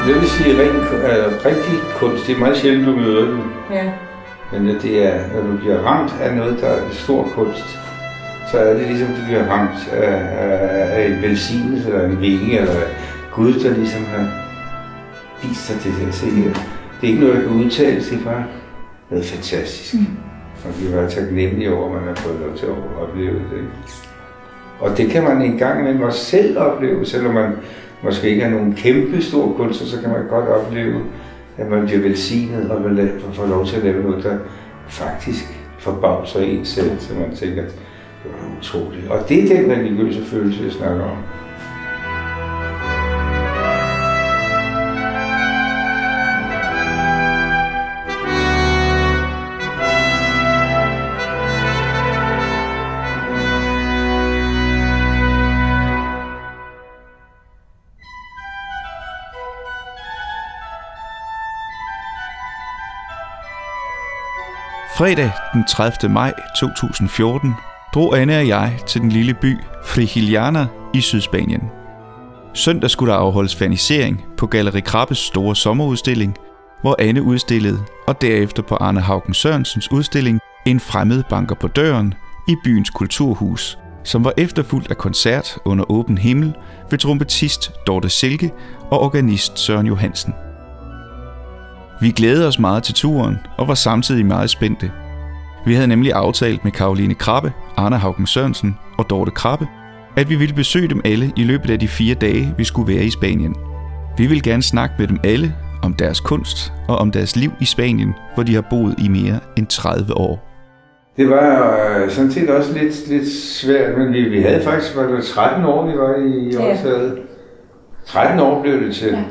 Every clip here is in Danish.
Jeg vil sige, rigtig kunst, det er meget sjældent, du møder den. Ja. Men det er, når du bliver ramt af noget, der er stor kunst, så er det ligesom, du bliver ramt af en velsignelse, eller en vinge, eller Gud, der ligesom har vist sig det her. Så det er ikke noget, der kan udtales, det er bare noget fantastisk. Og vi er taknemmelige over, at man har fået lov til at opleve det. Og det kan man engang med mig selv opleve, selvom man måske ikke er nogen kæmpe store kunstner, så kan man godt opleve, at man bliver velsignet og får lov til at lave noget, der faktisk forbavser en selv, så man tænker, det var utroligt. Og det er den religiøse følelse, jeg snakker om. Fredag den 30. maj 2014 drog Anne og jeg til den lille by Frigiliana i Sydspanien. Søndag skulle der afholdes fernisering på Galleri Krabbes store sommerudstilling, hvor Anne udstillede, og derefter på Arne Haugen Sørensens udstilling En fremmed banker på døren i byens kulturhus, som var efterfulgt af koncert under åben himmel ved trompetist Dorte Silke og organist Søren Johansen. Vi glædede os meget til turen og var samtidig meget spændte. Vi havde nemlig aftalt med Caroline Krabbe, Arne Haugen Sørensen og Dorte Krabbe, at vi ville besøge dem alle i løbet af de 4 dage, vi skulle være i Spanien. Vi ville gerne snakke med dem alle om deres kunst og om deres liv i Spanien, hvor de har boet i mere end 30 år. Det var sådan set også lidt svært, men vi havde faktisk, var det 13 år, vi var i optaget. 13 år blev det til. Ja.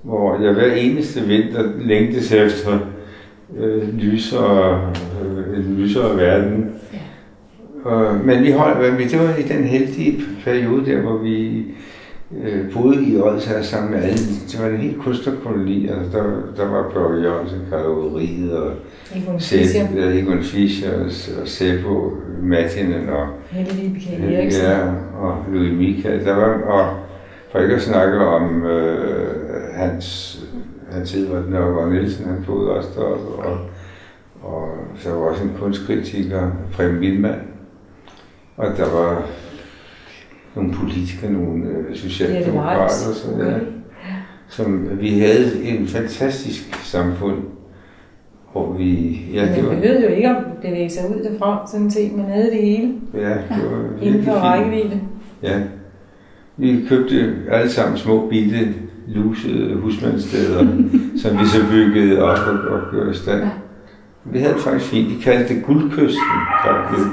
Hvor jeg hver eneste vinter længtes efter en lysere verden. Ja. Men det var i den heldige periode der, hvor vi boede i Odsherred sammen med alle. Det var en helt kunstnerkoloni. Altså, der var Børge Jørgensen, Karloveriet og Egon Fischer og Seppo Mattinen og Helle Eriksen. Ja, og Louis Michael. Der var, og for ikke at snakke om Hans Edvard Nørgaard Nielsen, han boede også deroppe, og så var også en kunstkritiker, Preben Wilman, og der var nogle politikere, nogle socialdemokrater, som vi havde en fantastisk samfund, hvor vi... Ja, det behøvede jo ikke at bevæge sig ud derfra, sådan set, man havde det hele. Ja, det var virkelig inden for rækkevidde. Ja. Vi købte alle sammen små bitte lusede husmandssteder, som vi så byggede op og gjorde i stand. Vi havde det faktisk fint. De kaldte det Guldkysten, faktisk,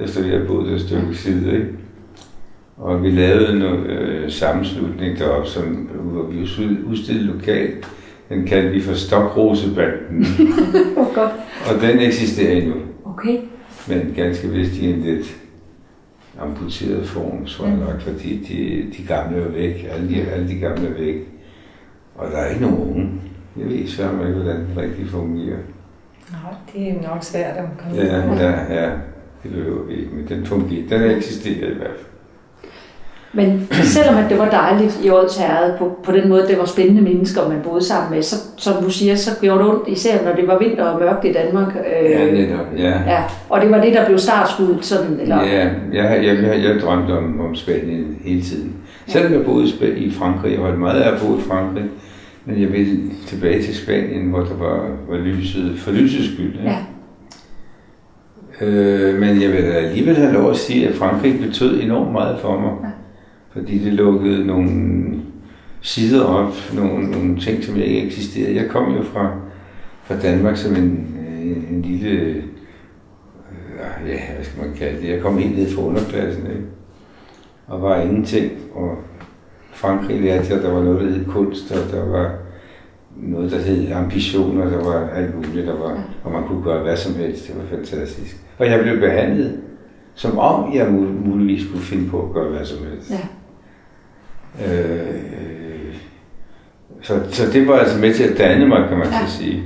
efter vi havde boet et stykke side, ikke? Og vi lavede noget sammenslutning deroppe, hvor vi udstillede lokalt. Den kaldte vi for Stokrosebanden. Godt. Og den eksisterer endnu. Okay. Men ganske vist i en lidt amputeret form, tror jeg nok, fordi de gamle er væk. Alle de gamle er væk. Og der er ikke nogen unge. Jeg ved svært ikke, hvordan den rigtig fungerer. Nej, det er nok svært at komme ud. Ja. Det behøver vi ikke, men den fungerer. Den eksisterer i hvert fald. Men selvom at det var dejligt i Odsherred på den måde, det var spændende mennesker, man boede sammen med, så som du siger, så gjorde det ondt, især når det var vinter og mørkt i Danmark. Ja. Og det var det, der blev startskuddet, sådan, eller? Ja, jeg drømte om Spanien hele tiden. Selvom jeg boede i Frankrig, jeg holdt meget af at bo i Frankrig, men jeg ville tilbage til Spanien, hvor der var lyset, for lysets skyld. Ja. Men jeg vil alligevel have lov at sige, at Frankrig betød enormt meget for mig. Ja. Fordi det lukkede nogle sider op, nogle ting, som ikke eksisterede. Jeg kom jo fra Danmark som en lille, hvad skal man kalde det? Jeg kom helt ned fra underklassen, ikke? Og var ingenting. Og Frankrig lærte jeg, at der var noget, der hed kunst, og der var noget, der hed ambitioner, der var alt muligt, og man kunne gøre hvad som helst. Det var fantastisk. Og jeg blev behandlet, som om jeg muligvis kunne finde på at gøre hvad som helst. Ja. Så det var altså med til at danne mig, kan man så sige.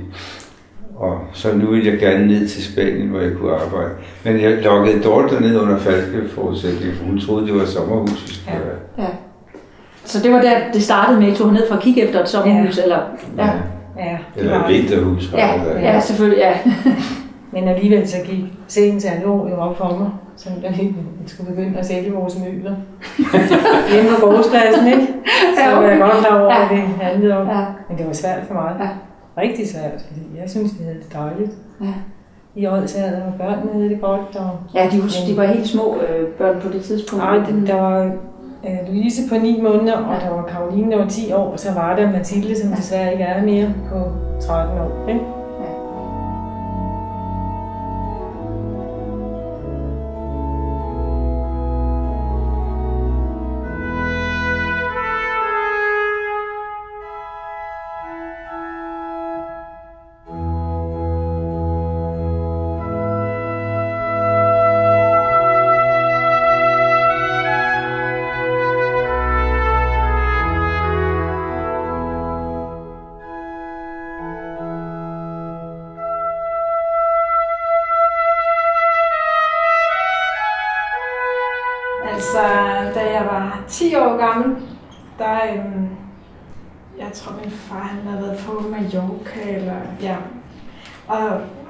Og så nu ville jeg gerne ned til Spanien, hvor jeg kunne arbejde. Men jeg lokkede Dorte ned under falske forudsætninger, for hun troede, det var sommerhus. Ja. Så det var der, det startede med, at I tog ned for at kigge efter et sommerhus, eller? Ja. Ja, Eller et vinterhus. Ja, selvfølgelig, ja. Men alligevel så gik sengen salg jo op for mig, så vi skulle begynde at sælge vores møbler hjemme på gårdspladsen, ikke? Så var jeg godt klar over, hvad det handlede om. Ja. Men det var svært for mig. Ja. Rigtig svært, fordi jeg synes, vi havde det dejligt. Ja. I Odsherred, og børnene havde det godt. Og, ja, de var helt små børn på det tidspunkt. Nej, der var Louise på 9 måneder, og der var Karoline, der var 10 år, og så var der Mathilde, som desværre ikke er mere, på 13 år. Ikke? Da jeg var 10 år gammel, jeg tror min far han havde været på Mallorca, eller ja.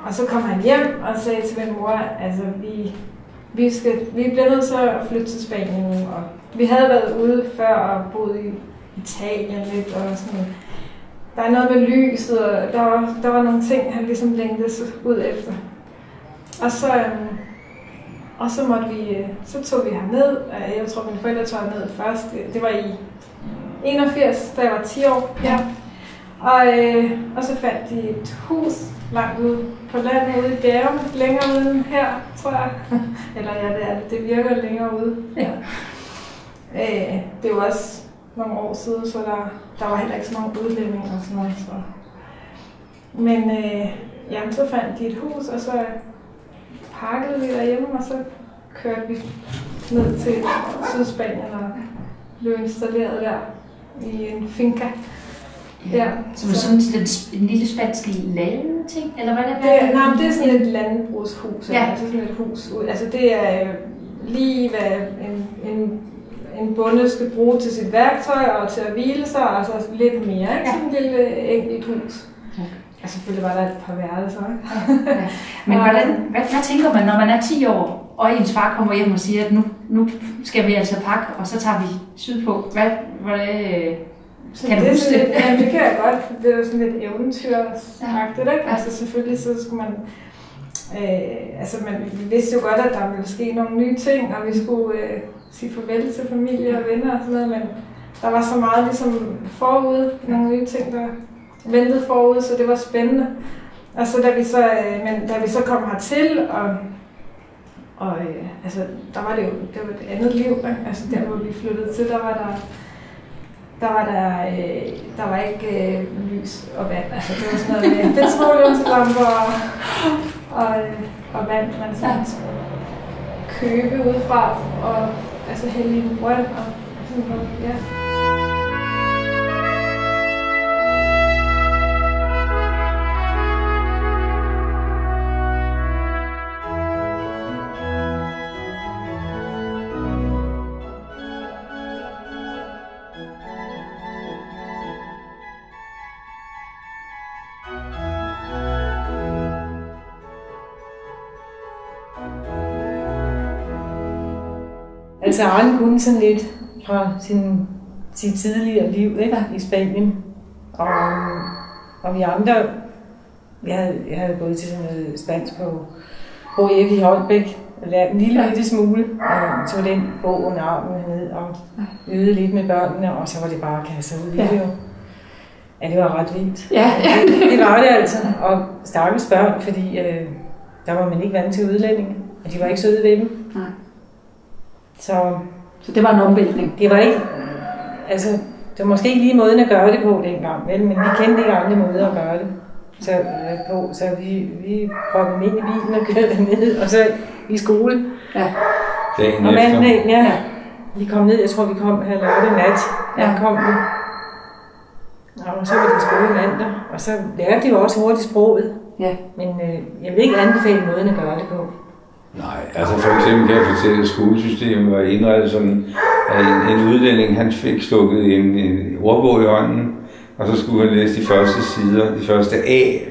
Og så kom han hjem og sagde til min mor, altså vi bliver nødt til at flytte til Spanien, og vi havde været ude før og boet i Italien lidt og sådan. Der er noget med lyset, og der var nogle ting, han ligesom længtes ud efter. Og så tog vi herned. Jeg tror, mine forældre tog herned først. Det var i 81, da jeg var 10 år. Ja. Og så fandt de et hus langt ude på landet, ude i bjergene, længere ude her, tror jeg. Eller ja, det er det. Det virker længere ude. Ja. Det var også nogle år siden, så der var heller ikke så mange udlændinge og sådan noget. Så. Men så fandt de et hus, og så pakkede vi derhjemme, og så kørte vi ned til Sydspanien og blev installeret der i en finca. Ja. Som er sådan en lille spansk lade-ting, eller hvad det er? Nej, det er sådan et landbrugshus, ja. Altså sådan et hus. Altså det er lige hvad en bonde skal bruge til sit værktøj og til at hvile sig, og så lidt mere, ikke? Ja. Sådan en lille enkelt hus. Okay. Og selvfølgelig var der et par værelser, ikke? Ja. Men hvad tænker man, når man er 10 år, og ens far kommer hjem og siger, at nu skal vi altså pakke, og så tager vi sydpå. Hvad kan du huske det? Ja, det kan jeg godt, for det er jo sådan lidt eventyragtigt, ikke? Altså selvfølgelig så skulle man... vi vidste jo godt, at der ville ske nogle nye ting, og vi skulle sige farvel til familie og venner og sådan noget, men der var så meget ligesom forud, nogle nye ting, der ventede forud, så det var spændende. Og så da vi så kom hertil, der var det et andet liv, ikke? Altså der hvor vi flyttede til, der var ikke lys og vand. Altså det var sådan noget med petroleumslamper og vand, man sådan købe udefra og altså hælde i en brønd og sådan noget, ja. Altså Arne kunne sådan lidt fra sit tidligere liv, ikke? I Spanien. Og vi andre, jeg havde gået til sådan noget spansk på HF i Holbæk, og lært en lille smule, og tog den bog under armen ned og øvede lidt med børnene, og så var det bare at kaste ud i det jo. Ja, det var ret vildt. Ja. Det var det altså, og stakkels børn, fordi der var man ikke vant til udlændinge, og de var ikke søde ved dem. Nej. Så det var en omvæltning. Det var ikke, altså, det var måske ikke lige måden at gøre det på dengang, men vi kendte ikke andre måder at gøre det så vi proppede dem ind i bilen og kørte ned, og så i skole. Ja. Og mandag, ja, vi kom ned, jeg tror vi kom her lørdag nat, kom vi. Og så var det i skole mandag, og så lærte de jo også hurtigt sproget. Ja. Men jeg vil ikke anbefale måden at gøre det på. Nej, altså for eksempel kan jeg fortælle, at skolesystemet var indrettet sådan, at en udlænding, han fik stukket en ordbog i hånden, og så skulle han læse de første sider, de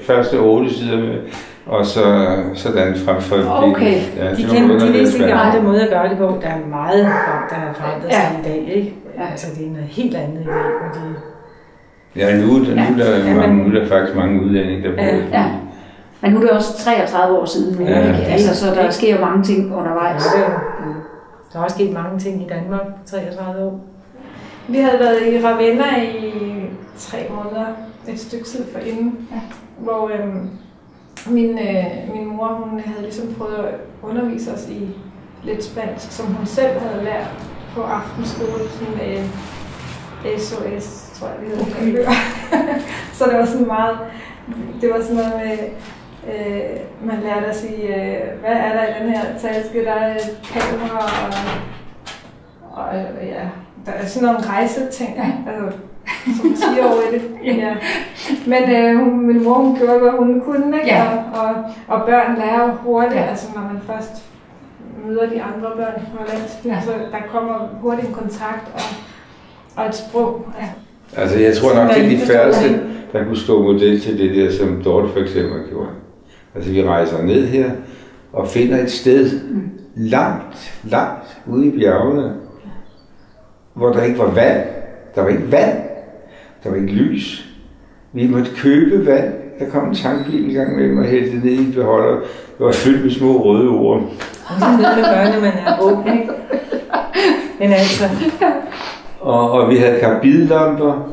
første 8 sider, og sådan frem for okay. Ja, de vidste ikke andre måder at gøre det på. Der er meget, der har forandret sig i dag, ikke? Altså det er noget helt andet i dag. Ja, nu er der faktisk mange udlændinge, der bor. Ja. Men nu er det også 33 år siden, ikke? Altså, så der sker jo mange ting undervejs. Ja, der er også sket mange ting i Danmark 33 år. Vi havde været i Ravenna i 3 måneder, et stykke tid forinden, hvor min mor hun havde ligesom prøvet at undervise os i lidt spansk, som hun selv havde lært på aftenskole, sådan SOS, tror jeg, vi havde hørt. Så det var sådan meget, det var sådan noget med, man lærte at sige, hvad er der i den her taske, der er palmer og ja, der er sådan nogle rejseting, altså, som man siger over det. Ja. Men min mor hun gjorde, hvad hun kunne, ikke? Ja. Og børn lærer hurtigt, altså når man først møder de andre børn fra landsbyen, så der kommer hurtigt en kontakt og et sprog. Ja. Altså jeg tror nok, det er de færreste, der kunne stå model til det der, som Dorte for eksempel har gjort. Altså vi rejser ned her og finder et sted langt ude i bjergene, hvor der ikke var vand. Der var ikke vand. Der var ikke lys. Vi måtte købe vand. Der kom en tankbil en gang med mig og hældte ned i en beholder. Det var fyldt med små røde ord. Det er noget, man gør, når man er ung, ikke? Men altså... Og vi havde karbidlamper,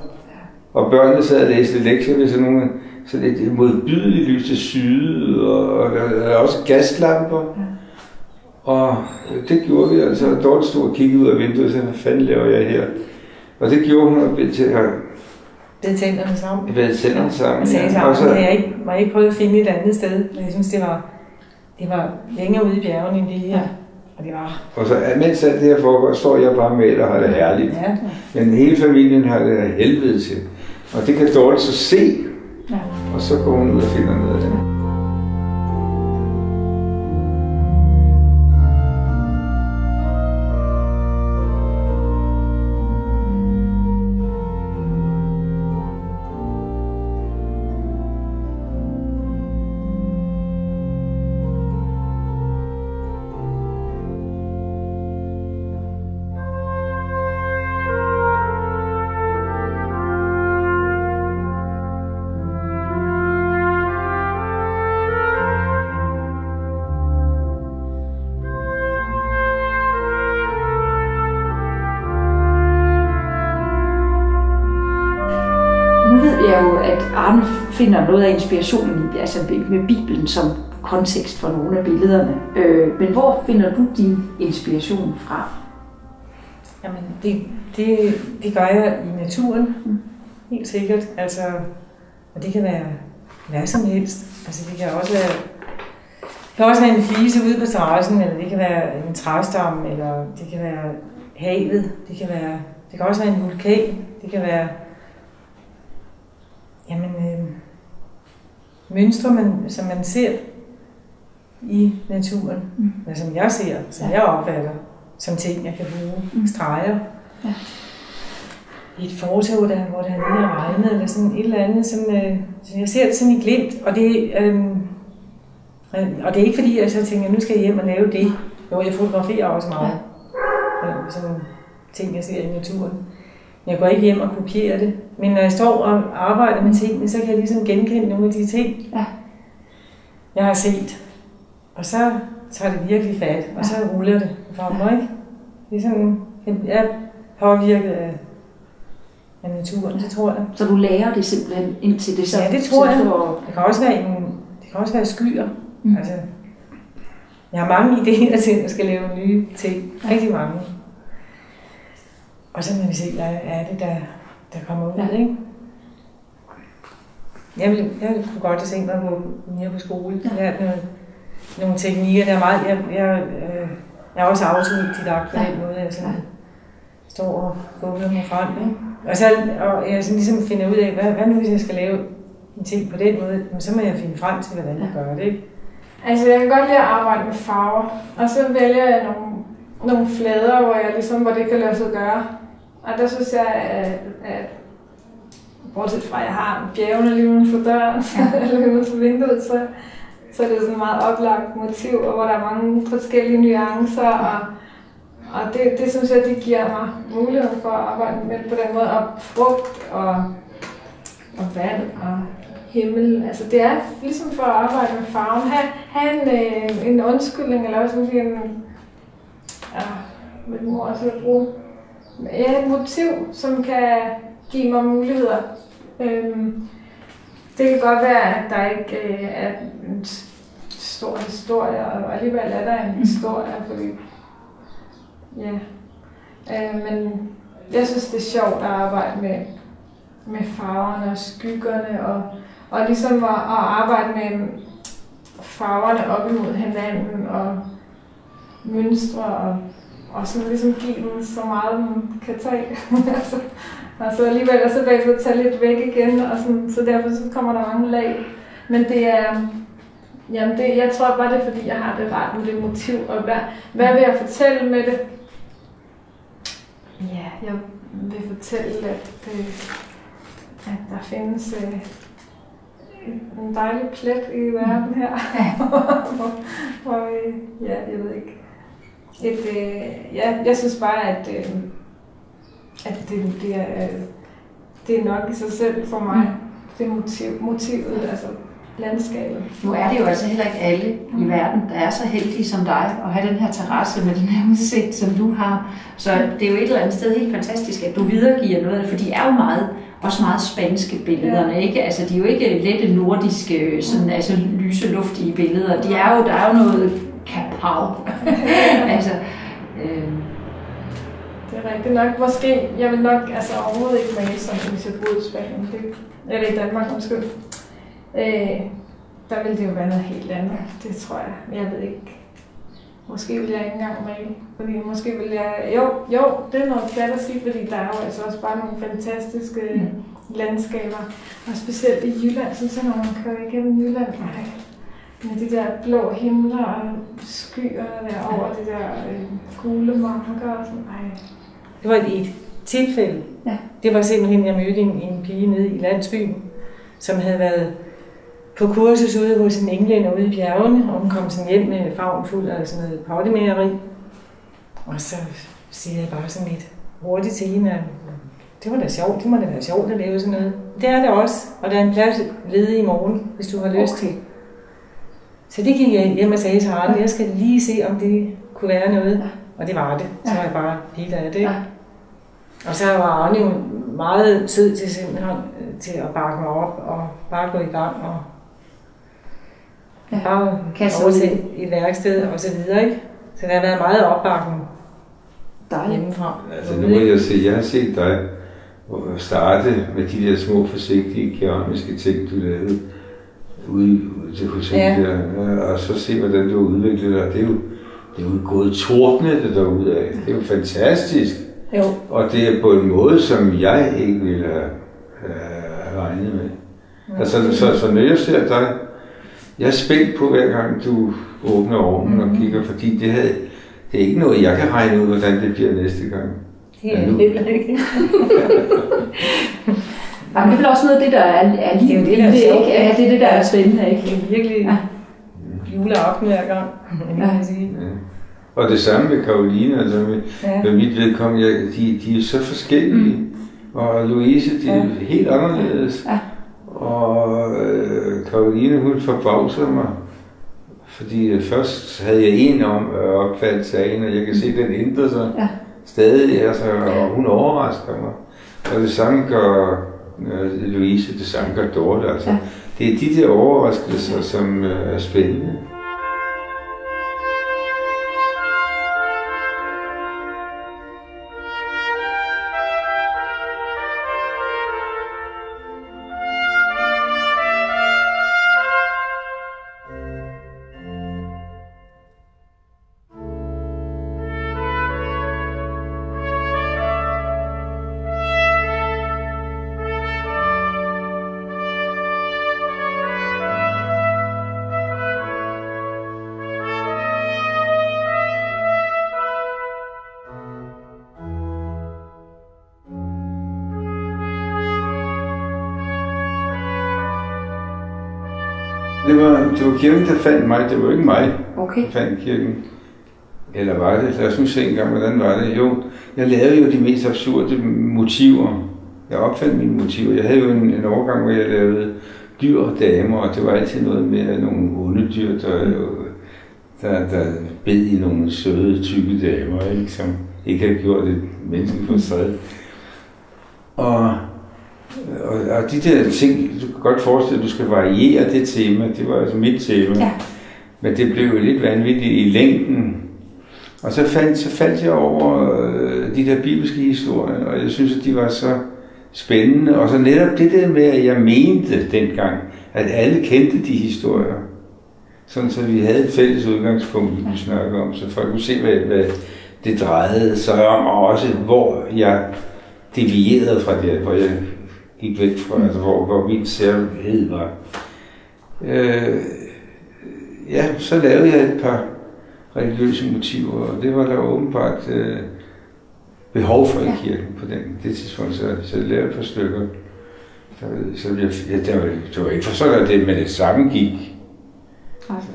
og børnene sad og læste lektier ved sådan et modbydeligt lys til syde, og der var også gaslamper. Og det gjorde vi altså. Dorte stod og kiggede ud af vinduet og sagde, hvad fanden laver jeg her? Og det gjorde hun, og blev til at ved tænderne sammen. Ved tænderne sammen. Jeg sagde sammen, så jeg ikke prøvet at finde et andet sted, men jeg synes, det var længere ude i bjergene end det her. Og det var... Og så mens alt det her foregår, står jeg bare med og har det herligt. Ja. Men hele familien har det af helvede til. Og det kan Dorte så se, og så går hun ud og finder noget af det. Arne finder noget af inspirationen altså med Bibelen som kontekst for nogle af billederne. Men hvor finder du din inspiration fra? Jamen, det gør jeg i naturen, helt sikkert. Altså, og det kan være hvad som helst. Altså, det kan også være en flise ude på terrassen, eller det kan være en træstamme, eller det kan være havet. Det kan også være en vulkan. Det kan være mønstre, som man ser i naturen, eller som jeg ser, som jeg opfatter, som ting, jeg kan bruge, streger. Ja. I et fortov, hvor der lige er regnet, eller sådan et eller andet, som jeg ser det sådan i glimt, og det er ikke fordi, jeg så tænker, nu skal jeg hjem og lave det. Jo, jeg fotograferer også meget. Sådan ting, jeg ser i naturen. Jeg går ikke hjem og kopierer det, men når jeg står og arbejder med tingene, så kan jeg ligesom genkende nogle af de ting, jeg har set. Og så tager det virkelig fat, og så ruller det for mig, ikke? Det er sådan, jeg er påvirket af naturen, det tror jeg. Så du lærer det simpelthen indtil det så... Ja, det tror jeg. Det kan også være skyer. Altså, jeg har mange idéer til, at jeg skal lave nye ting. Rigtig mange. Og så må vi se, hvad er det, der kommer ud, ikke? Jeg kunne godt have tænkt mig at gå mere på skole. Jeg har lært nogle teknikker, der er meget... Jeg er også autodidakt på den måde, jeg sådan står og går mig frem, ikke? Og jeg sådan ligesom finder ud af, hvad nu hvis jeg skal lave en ting på den måde, så må jeg finde frem til, hvordan jeg gør det, ikke? Altså, jeg kan godt lide at arbejde med farver, og så vælger jeg nogle flader, hvor det kan lade sig gøre. Og der synes jeg, at bortset fra, at jeg har bjergene lige uden for døren, eller uden for vinduet, så er det sådan et meget oplagt motiv, hvor der er mange forskellige nuancer, og det synes jeg, det giver mig mulighed for at arbejde med på den måde, og frugt og vand og himmel. Altså det er ligesom for at arbejde med farven. Have en undskyldning, eller også sådan en, mit mor også vil bruge, et motiv, som kan give mig muligheder. Det kan godt være, at der ikke er en stor historie, og alligevel er der en historie, fordi ja. Men jeg synes, det er sjovt at arbejde med farverne og skyggerne, og ligesom at arbejde med farverne op imod hinanden, og mønstre, og sådan ligesom give dem så meget, man kan tage. Og så alligevel og så bagefter tage lidt væk igen, og sådan, så derfor så kommer der mange lag. Men det er, jeg tror bare det er, fordi jeg har det ret med det motiv, og hvad vil jeg fortælle med det? Ja, jeg vil fortælle, at der findes en dejlig plet i verden her, hvor jeg ved ikke. Jeg synes bare, at det er nok i sig selv for mig, det motivet, altså landskabet. Nu er det jo altså heller ikke alle i verden, der er så heldige som dig, at have den her terrasse med den her udsigt, som du har. Så det er jo et eller andet sted helt fantastisk, at du videregiver noget, for de er jo også meget spanske billederne, ikke? Altså de er jo ikke lette nordiske, sådan, altså lyse, luftige billeder. Der er jo noget kapav. Altså, det er rigtigt nok. Måske, jeg vil nok overhovedet ikke male sådan, hvis jeg boede i Spanien. Eller i Danmark, undskyld. Der ville det jo være noget helt andet, det tror jeg. Men jeg ved ikke. Måske vil jeg ikke engang male. Fordi måske vil jeg... Jo, det er noget plat at sige, fordi der er jo altså også bare nogle fantastiske landskaber. Og specielt i Jylland, synes jeg, når man kører igennem Jylland. Med de der blå himler og skyer over de der gule marker og sådan. Det var et tilfælde. Ja. Det var simpelthen, jeg mødte en pige nede i landsbyen, som havde været på kursus ude hos en englænder ude i bjergene, og hun kom sådan hjem med farven fuld af sådan noget pottemageri. Og så siger jeg bare sådan lidt hurtigt til hende, at det var da sjovt, det må da være sjovt at lave sådan noget. Det er det også, og der er en plads ledig i morgen, hvis du har lyst til. Så det gik jeg hjem og sagde til Arne, jeg skal lige se, om det kunne være noget. Og det var det. Så var jeg bare helt af det. Og så var Arne jo meget sød til simpelthen til at bakke mig op og bare gå i gang og bare overtage et værksted og så videre, ikke? Så der har været meget opbakning hjemmefra. Altså nu må jeg se, jeg har set dig starte med de der små forsigtige keramiske ting, du lavede ude til hotellet der, og så se, hvordan du har udviklet dig. Det er jo gået tordnet derudad. Det er jo fantastisk. Jo. Og det er på en måde, som jeg ikke ville have regnet med. Altså, så når jeg ser dig, jeg er spændt på hver gang du åbner ovnen og kigger, fordi det er ikke noget, jeg kan regne ud, hvordan det bliver næste gang. Det er heller ikke. Det er vel også noget af det, der er lige det, der er sjovt. Ja, det er det, der er spændende, ikke? Det er virkelig juleaften hver gang, kan man sige. Ja. Og det samme med Karoline, altså med mit vedkommende, de er så forskellige. Og Louise, de er helt anderledes. Og Karoline, hun forbavser mig. Fordi først havde jeg en opfattelse af hende, og jeg kan se, at den ændrer sig stadig. Altså, og hun overrasker mig. Og det samme gør Louise, det samme gør Dorte. Altså, det er de der overraskelser, som er spændende. Det var kirken, der fandt mig. Det var ikke mig, Okay. der fandt kirken. Eller var det? Lad os nu se engang, hvordan var det? Jo, jeg lavede jo de mest absurde motiver. Jeg opfandt mine motiver. Jeg havde jo en overgang, hvor jeg lavede dyr og damer, og det var altid noget med nogle onde dyr, der bed i nogle søde, tykke damer, ikke? Som ikke havde gjort et menneske for sig. Og de der ting, du kan godt forestille, at du skal variere det tema. Det var altså mit tema. Ja. Men det blev jo lidt vanvittigt i længden. Og så faldt jeg over de der bibelske historier, og jeg synes, at de var så spændende. Og så netop det der med, at jeg mente dengang, at alle kendte de historier. Sådan så vi havde et fælles udgangspunkt, vi kunne snakke om, så folk kunne se, hvad det drejede sig om, og også hvor jeg devierede fra det, hvor jeg gik væk fra, altså hvor min særlighed var. Så lavede jeg et par religiøse motiver, og det var der åbenbart behov for i kirken på det tidspunkt, så jeg lavede et par stykker. Det var ikke for sådan, at det med det samme gik.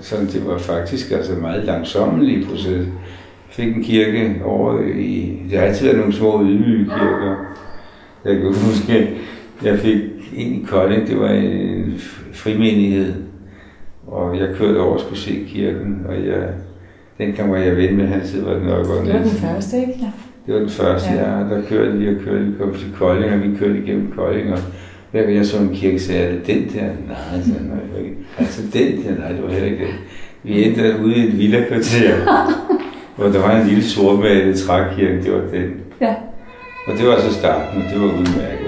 Sådan, det var faktisk altså meget langsommelige proces. Jeg fik en kirke over i... Der har altid været nogle små ydmyge kirker. Jeg kan huske, jeg fik en i Kolding, det var en frimenighed. Og jeg kørte over og skulle se kirken, og dengang var jeg ven med hans, var det nok. Det var den første, ikke? Ja. Det var den første, ja. Der kørte vi kom til Kolding, og vi kørte igennem Kolding, og hver gang jeg så en kirke, sagde jeg, den der? Nej, altså den der? Nej, det var heller ikke det. Vi endte ude i et villakvarter, hvor der var en lille sortmalet trækirke, det var den. Ja. Og det var så starten, og det var udmærket.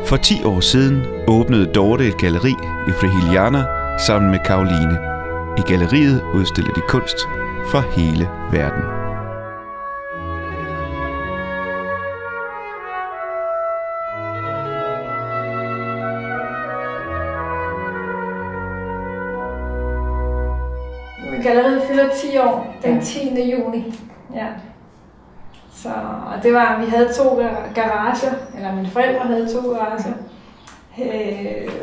For 10 år siden åbnede Dorte et galleri i Frihiljana sammen med Karoline. I galleriet udstiller de kunst fra hele verden. Galleriet fylder 10 år den 10. juni. Ja. Så, og det var, vi havde 2 garager, eller mine forældre havde 2 garager.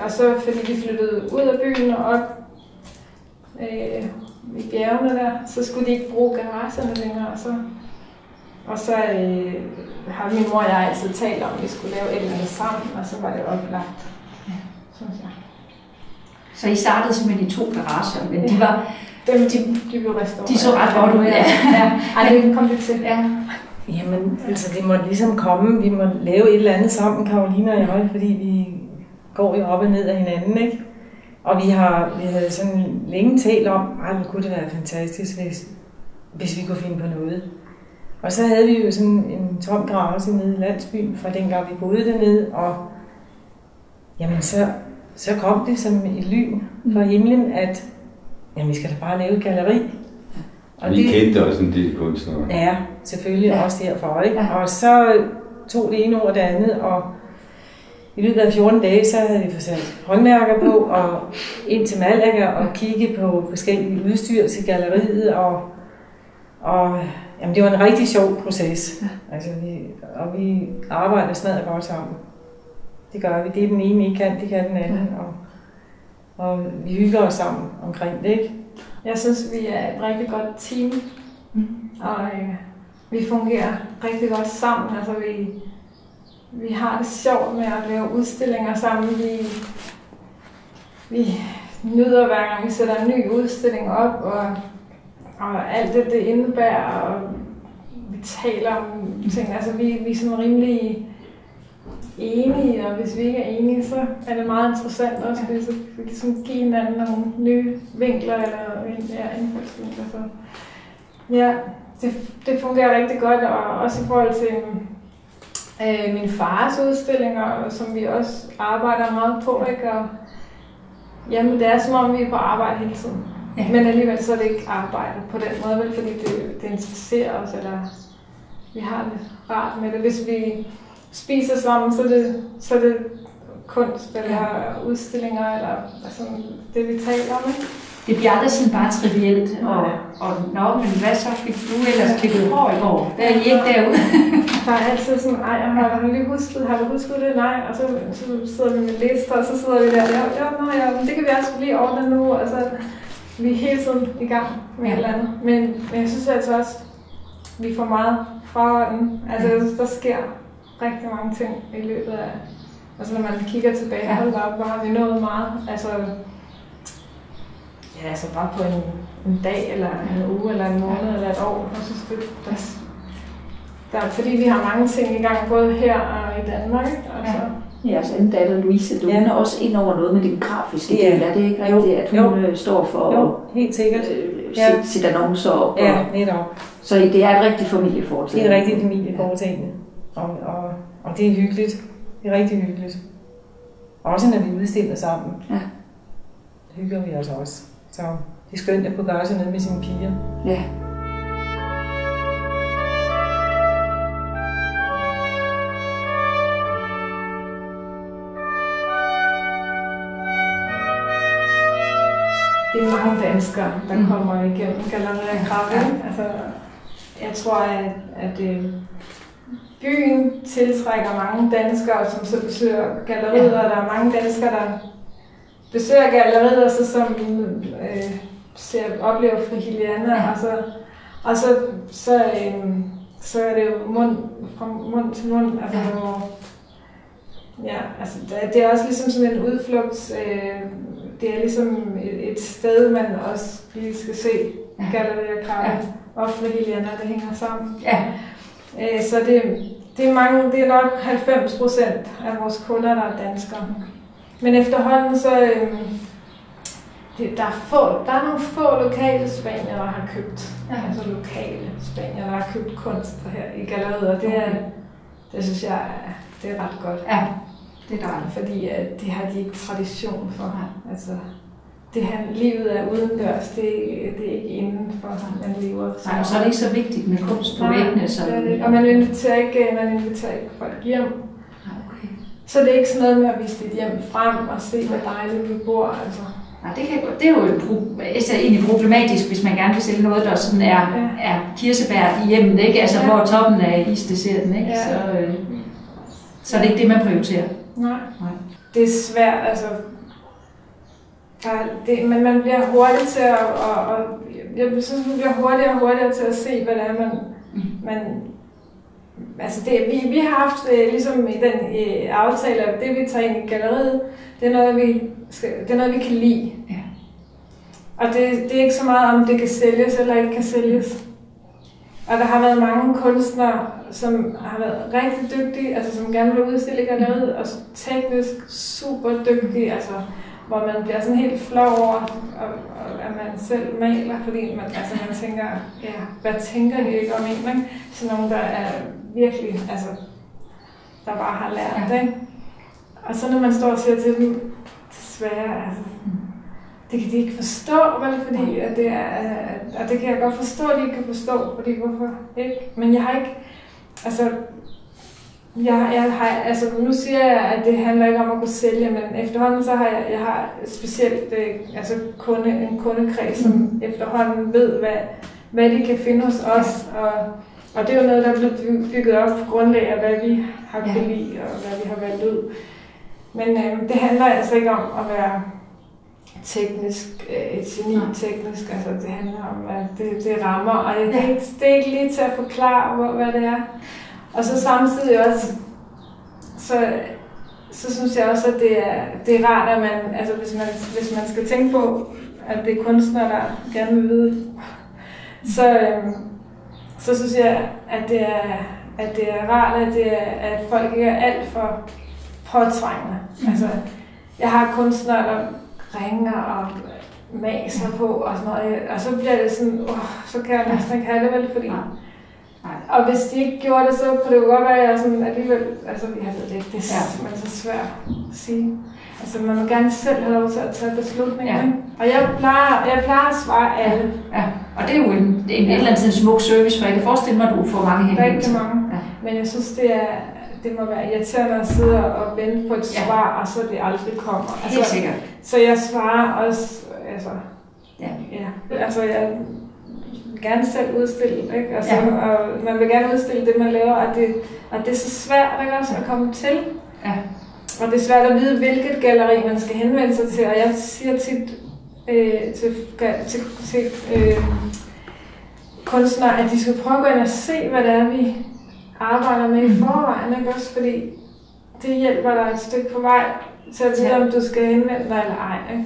Og så fordi vi flyttede ud af byen og op i bjergene der, så skulle de ikke bruge garagerne længere. Og så har min mor og jeg altid talt om, at vi skulle lave et eller andet sammen, og så var det oplagt. Ja, synes jeg. Så I startede simpelthen i 2 garager, men de var... De blev restaureret. De så ret godt ud, ja. Ej, det kom det til. Ja. Jamen, altså det måtte ligesom komme. Vi måtte lave et eller andet sammen, Karoline og jeg, fordi vi går jo op og ned af hinanden, ikke? Og vi havde sådan længe talt om, hvor kunne det være fantastisk, hvis vi kunne finde på noget. Og så havde vi jo sådan en tom garage nede i landsbyen, fra dengang vi boede dernede, og jamen så kom det som et lyn fra himlen, at jamen, vi skal da bare lave et galleri. Og vi kendte også en del kunstnere. Ja, selvfølgelig også derfor, ikke? Ja. Og så tog det ene over det andet, og i løbet af 14 dage, så havde vi fået sat håndværker på, og ind til Malaga og kigge på forskellige udstyr til galleriet, og jamen, det var en rigtig sjov proces. Ja. Altså, vi arbejder smadret godt sammen. Det gør vi. Det er den ene ikke kan, det kan den anden, og vi hygger os sammen omkring det, ikke? Jeg synes, vi er et rigtig godt team, og vi fungerer rigtig godt sammen. Altså, vi har det sjovt med at lave udstillinger sammen. Vi nyder hver gang, vi sætter en ny udstilling op, og alt det indebærer, og vi taler om ting. Altså, vi er sådan rimelig enige, og hvis vi ikke er enige, så er det meget interessant også, fordi så vi kan sådan give hinanden nogle nye vinkler eller indfaldsvinkler. Så ja, det fungerer rigtig godt, og også i forhold til min fars udstillinger, som vi også arbejder meget på, ikke? Og jamen, det er som om, vi er på arbejde hele tiden. Ja. Men alligevel så er det ikke arbejde på den måde, vel, fordi det interesserer os, eller vi har det rart med det. Hvis vi spiser sammen, så er det kunst, eller udstillinger, eller altså, det vi taler om. Ikke? Det bliver aldrig sådan bare trivielt, og men hvad så fik du ellers klippet hår i går? Der er I ikke derude. Der er altid sådan, har du husket det? Nej, og så sidder vi med lister, og så sidder vi der, ja, det kan vi også lige ordne nu, altså vi er hele tiden i gang med et eller andet. Men jeg synes altså også, vi får meget fra den. Altså der sker rigtig mange ting i løbet af, altså når man kigger tilbage, hold op, hvor har vi nået meget, altså ja, altså bare på en dag, eller en uge, eller en måned, eller et år. Jeg synes, fordi vi har mange ting i gang, både her og i Danmark. Altså. Ja, så en datter Louise, du er også ind over noget med den grafiske del. Er det ikke rigtigt, at hun står for helt sikkert. Sit annoncer op? Ja, netop. Så det er et rigtigt familieforetagende? Det er et rigtigt familieforetagende. Og det er hyggeligt. Det er rigtig hyggeligt. Også når vi udstiller sammen. Ja. Hygger vi os også. Så det er skønt at kunne gøre sådan noget med sine piger. Ja. Det er mange danskere, der kommer igennem Galleria Krabbe. Altså, jeg tror, at byen tiltrækker mange danskere, som så besøger galleriet, og der er mange danskere, der besøger galleriet, og som oplever Frihiliana, og så er det jo fra mund til mund. Altså, altså, det er også ligesom sådan en udflugt. Det er ligesom et sted, man også lige skal se Galleria Krabbe og Frihiliana, det hænger sammen. Ja. Så det er mange, det er nok 90% af vores kunder, der er danskere. Men efterhånden så der er nogle få lokale spaniere, der har købt, altså lokale spaniere, der har købt kunst her i galleriet, og det synes jeg, det er ret godt. Ja. Det er dejligt, fordi det har de ikke tradition for. Altså, livet er udendørs, det er ikke indenfor, man lever. Nej, så er det ikke så vigtigt med kunst på væggene. Og man inviterer ikke folk hjem. Okay. Så det er ikke sådan noget med at vise dit hjem frem og se, hvor dejligt vi bor. Altså. Nej, det er jo egentlig problematisk, hvis man gerne vil sælge noget, der sådan er kirsebær i hjemmet, ikke? Altså, hvor toppen af isdesserten, ikke? Ja. Så er det ikke det, man prioriterer. Nej. Det er svært, altså. Men man bliver hurtigt til jeg synes, man bliver hurtigere og hurtigere til at se, hvad det er, man altså vi har haft ligesom i den aftale, at det vi tager ind i galleriet, det er noget, vi kan lide. Ja. Og det er ikke så meget, om det kan sælges eller ikke kan sælges. Og der har været mange kunstnere, som har været rigtig dygtige, altså som gerne vil udstille i galleriet, og teknisk super dygtige, altså hvor man bliver sådan helt flov over, at man selv maler, fordi man tænker, hvad tænker de ikke om en, ikke? Sådan nogle, der er virkelig, altså, der bare har lært det, ikke? Og så når man står og siger til dem, desværre, altså, det kan de ikke forstå, vel, fordi at det er, og det kan jeg godt forstå, at de ikke kan forstå, fordi hvorfor ikke? Men jeg har ikke, altså, altså nu siger jeg, at det handler ikke om at kunne sælge, men efterhånden så har jeg har specielt altså en kundekreds, som efterhånden ved, hvad de kan finde hos os, og det er jo noget, der er blevet bygget op på grundlag af, hvad vi har kunnet lide, og hvad vi har valgt ud. Men det handler altså ikke om at være teknisk, et geni-teknisk, altså det handler om, at det rammer, og det er ikke lige til at forklare, hvad det er. Og så samtidig også, så synes jeg også, at det er rart, at man, altså hvis man skal tænke på, at det er kunstnere, der gerne vil vide, så synes jeg, at det er rart, at folk ikke er alt for påtrængende. Altså, jeg har kunstnere, der ringer og maser på og sådan noget, og så bliver det sådan, så kan jeg næsten ikke have det vel, fordi... Og hvis de ikke gjorde det, så kunne det jo godt være, at jeg sådan alligevel... Altså, jeg ved det ikke, det er simpelthen så svært at sige. Altså, man må gerne selv have lov til at tage beslutninger, ikke? Og jeg plejer at svare alle. Ja, og det er jo en et eller andet smuk service, for jeg kan forestille mig, at du får mange henvendelser. Rigtig mange. Ja. Men jeg synes, det må være irriterende at sidde og vente på et svar, og så det aldrig kommer. Altså, helt sikkert. Så jeg svarer også, altså... Altså, jeg vil gerne selv udstille, ikke? Altså, og man vil gerne udstille det, man laver, og det er så svært, ikke, også, at komme til. Ja. Og det er svært at vide, hvilket galleri man skal henvende sig til, og jeg siger tit til kunstnere, at de skal prøve at gå ind og se, hvad det er, vi arbejder med i forvejen, ikke? Også fordi det hjælper dig et stykke på vej til at vide, om du skal henvende dig eller ej, ikke?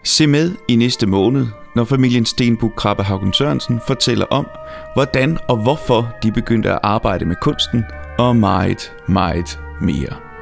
Se med i næste måned, når familien Stenbuch Krabbe-Haugen Sørensen fortæller om, hvordan og hvorfor de begyndte at arbejde med kunsten og meget, meget mere.